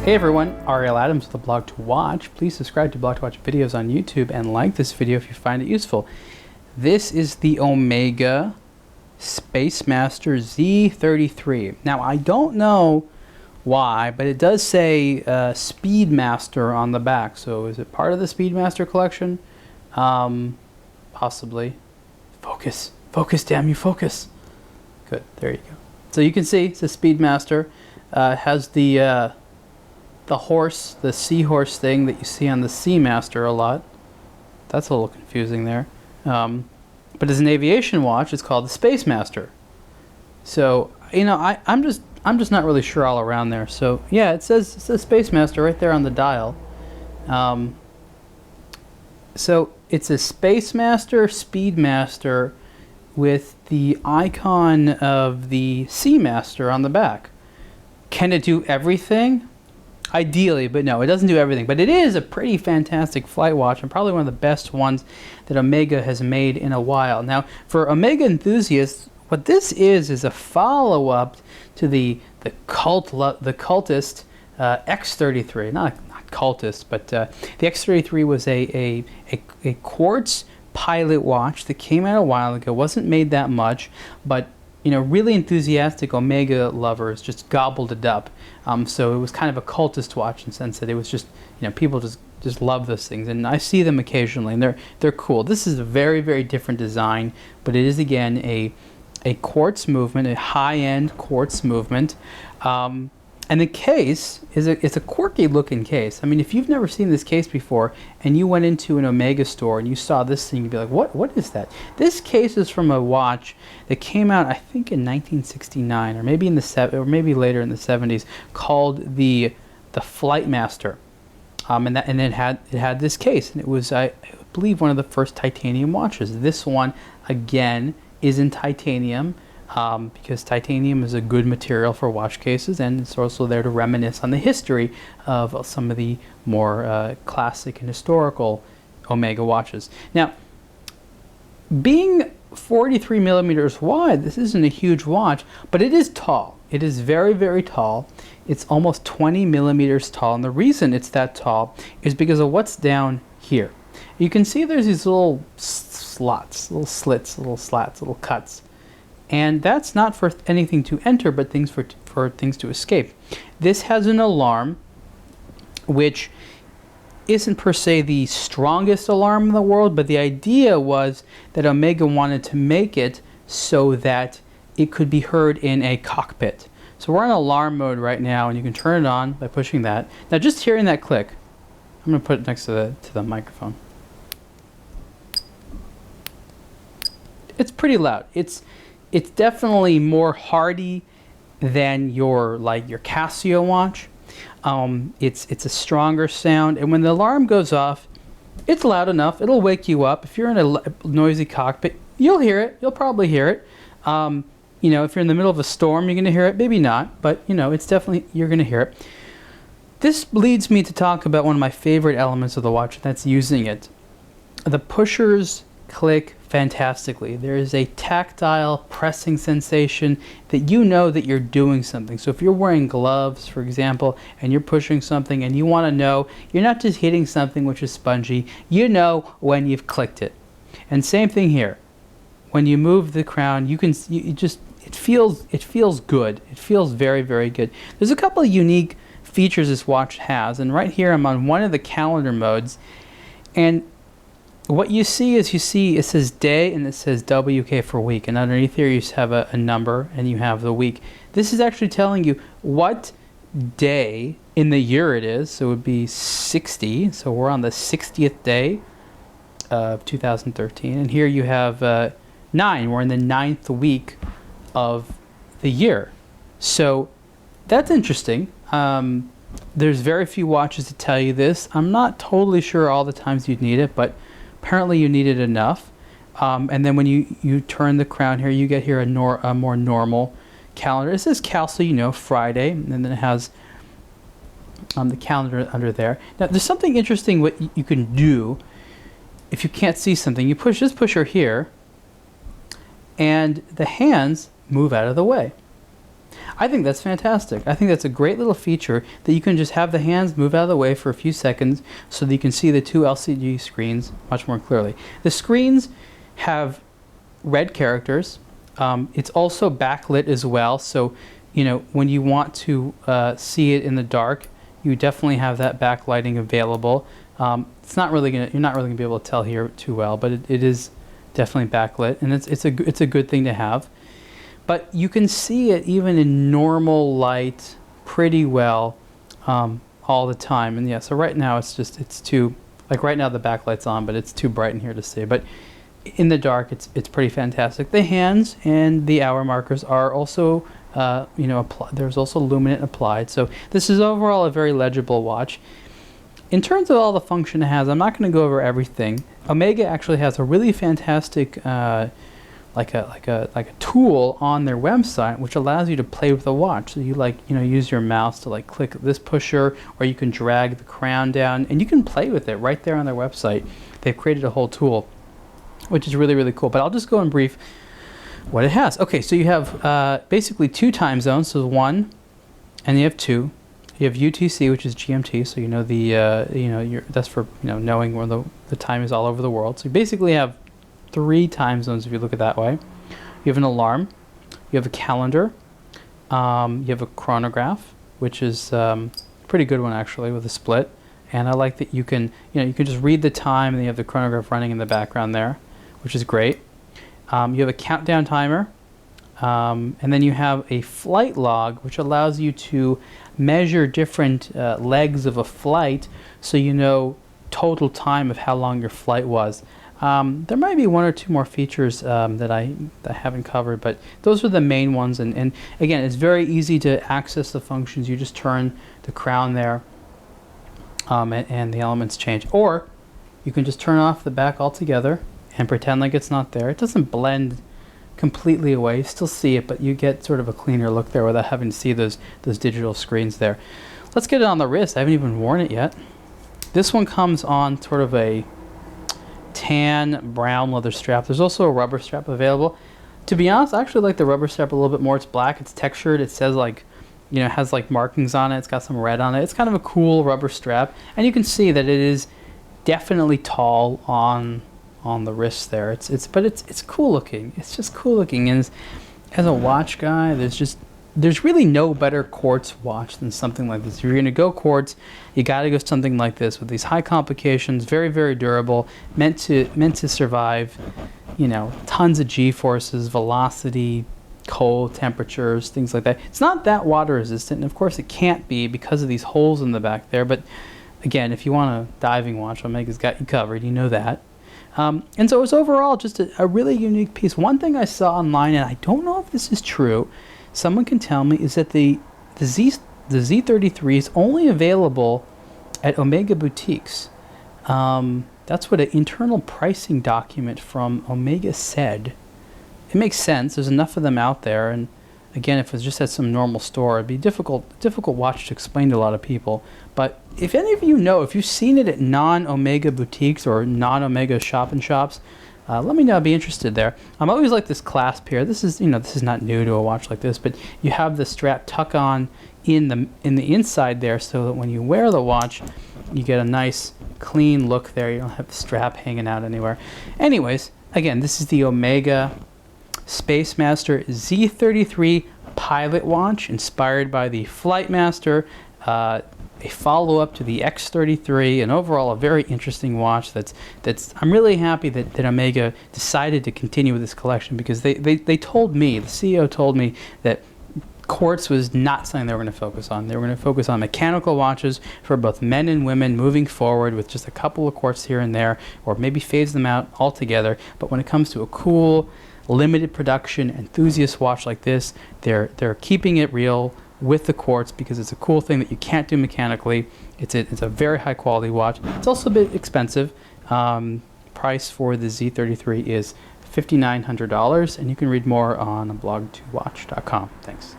Hey everyone, Ariel Adams with aBlogtoWatch. Please subscribe to aBlogtoWatch videos on YouTube and like this video if you find it useful. This is the Omega Spacemaster Z-33. Now I don't know why, but it does say Speedmaster on the back. So is it part of the Speedmaster collection? Possibly. Focus. Focus, damn you, focus. Good, there you go. So you can see it's a Speedmaster. It has the horse, the seahorse thing that you see on the Seamaster a lot. That's a little confusing there. But as an aviation watch, it's called the Spacemaster. So, you know, I'm just not really sure all around there. So, yeah, it says Spacemaster right there on the dial. So, it's a Spacemaster Speedmaster with the icon of the Seamaster on the back. Can it do everything? Ideally, but no, it doesn't do everything. But it is a pretty fantastic flight watch and probably one of the best ones that Omega has made in a while. Now, for Omega enthusiasts, what this is a follow-up to the cultist X-33. Not cultist, but the X-33 was a quartz pilot watch that came out a while ago. Wasn't made that much, but you know, really enthusiastic Omega lovers just gobbled it up. So it was kind of a cultist watch in the sense that it was just, you know, people just love those things, and I see them occasionally, and they're cool. This is a very, very different design, but it is again a quartz movement, a high-end quartz movement. And the case it's a quirky looking case. I mean, if you've never seen this case before and you went into an Omega store and you saw this thing, you'd be like, what is that? This case is from a watch that came out, I think, in 1969 or maybe maybe later in the 70s, called the Flightmaster. And it had this case, and it was, I believe, one of the first titanium watches. This one again is in titanium. Because titanium is a good material for watch cases, and it's also there to reminisce on the history of some of the more classic and historical Omega watches. Now, being 43 millimeters wide, this isn't a huge watch, but it is tall. It is very, very tall. It's almost 20 millimeters tall, and the reason it's that tall is because of what's down here. You can see there's these little slots, little slits, little slats, little cuts. And that's not for anything to enter, but things for things to escape. This has an alarm, which isn't per se the strongest alarm in the world, but the idea was that Omega wanted to make it so that it could be heard in a cockpit. So we're in alarm mode right now, and you can turn it on by pushing that. Now, just hearing that click, I'm going to put it next to the microphone. It's pretty loud. It's definitely more hardy than your Casio watch. It's a stronger sound, and when the alarm goes off, it's loud enough. It'll wake you up. If you're in a noisy cockpit, you'll hear it. You'll probably hear it. You know, if you're in the middle of a storm, you're going to hear it. Maybe not, but you know, it's definitely, you're going to hear it. This leads me to talk about one of my favorite elements of the watch, and that's using it. The pushers click fantastically. There is a tactile pressing sensation that you know that you're doing something. So if you're wearing gloves, for example, and you're pushing something and you want to know you're not just hitting something which is spongy, you know when you've clicked it. And same thing here. When you move the crown, it feels good. It feels very, very good. There's a couple of unique features this watch has, and right here I'm on one of the calendar modes, and what you see is it says day and it says WK for week, and underneath here you have a number and you have the week. This is actually telling you what day in the year it is, so it would be 60, so we're on the 60th day of 2013, and here you have 9, we're in the 9th week of the year. So that's interesting. There's very few watches to tell you this. I'm not totally sure all the times you'd need it, but apparently you need it enough. And then when you turn the crown here, you get here a more normal calendar. It says Cal, so you know, Friday, and then it has the calendar under there. Now, there's something interesting what you can do if you can't see something. You push this pusher here, and the hands move out of the way. I think that's fantastic. I think that's a great little feature that you can just have the hands move out of the way for a few seconds so that you can see the two LCD screens much more clearly. The screens have red characters. It's also backlit as well, so you know when you want to see it in the dark, you definitely have that backlighting available. It's not really you're not really gonna be able to tell here too well, but it is definitely backlit, and it's a good thing to have. But you can see it even in normal light pretty well all the time. And yeah, so right now it's too, like right now the backlight's on, but it's too bright in here to see. But in the dark, it's pretty fantastic. The hands and the hour markers are also, you know, there's also luminant applied. So this is overall a very legible watch. In terms of all the function it has, I'm not going to go over everything. Omega actually has a really fantastic like a tool on their website which allows you to play with the watch. So you use your mouse to like click this pusher, or you can drag the crown down and you can play with it right there on their website. They've created a whole tool, which is really, really cool. But I'll just go in brief what it has. Okay, so you have basically two time zones, so one, and you have two. You have UTC, which is GMT, so you know that's for knowing where the time is all over the world. So you basically have three time zones if you look at it that way. You have an alarm, you have a calendar, you have a chronograph, which is a pretty good one actually with a split. And I like that you can just read the time and you have the chronograph running in the background there, which is great. You have a countdown timer, and then you have a flight log, which allows you to measure different legs of a flight, so you know total time of how long your flight was. There might be one or two more features that I haven't covered, but those are the main ones. And again, it's very easy to access the functions. You just turn the crown there, and the elements change. Or you can just turn off the back altogether and pretend like it's not there. It doesn't blend completely away. You still see it, but you get sort of a cleaner look there without having to see those digital screens there. Let's get it on the wrist. I haven't even worn it yet. This one comes on sort of a tan brown leather strap. There's also a rubber strap available. To be honest, I actually like the rubber strap a little bit more. It's black, it's textured, it says like, it has like markings on it, it's got some red on it. It's kind of a cool rubber strap, and you can see that it is definitely tall on the wrist there. But it's cool looking. It's just cool looking. And as a watch guy, there's really no better quartz watch than something like this. If you're going to go quartz, you got to go something like this with these high complications, very, very durable, meant to survive, tons of G-forces, velocity, cold temperatures, things like that. It's not that water resistant, and of course it can't be because of these holes in the back there. But again, if you want a diving watch, Omega's got you covered. You know that. And so it was overall just a really unique piece. One thing I saw online, and I don't know if this is true, someone can tell me, is that the Z-33 is only available at Omega boutiques. That's what an internal pricing document from Omega said. It makes sense. There's enough of them out there, and again, if it was just at some normal store, it'd be difficult watch to explain to a lot of people. But if any of you know, if you've seen it at non-Omega boutiques or non-Omega shop-in-shops, let me know. I'd be interested there. I'm always like this clasp here. This is not new to a watch like this, but you have the strap tuck on in the inside there, so that when you wear the watch, you get a nice clean look there. You don't have the strap hanging out anywhere. Anyways, again, this is the Omega Spacemaster Z-33 pilot watch, inspired by the Flightmaster, a follow-up to the X-33, and overall a very interesting watch. I'm really happy that Omega decided to continue with this collection, because they told me, the CEO told me, that quartz was not something they were going to focus on. They were going to focus on mechanical watches for both men and women moving forward, with just a couple of quartz here and there, or maybe phase them out altogether. But when it comes to a cool, limited production enthusiast watch like this, they're keeping it real with the quartz, because it's a cool thing that you can't do mechanically. It's a very high quality watch. It's also a bit expensive. Price for the Z-33 is $5,900, and you can read more on aBlogtoWatch.com. Thanks.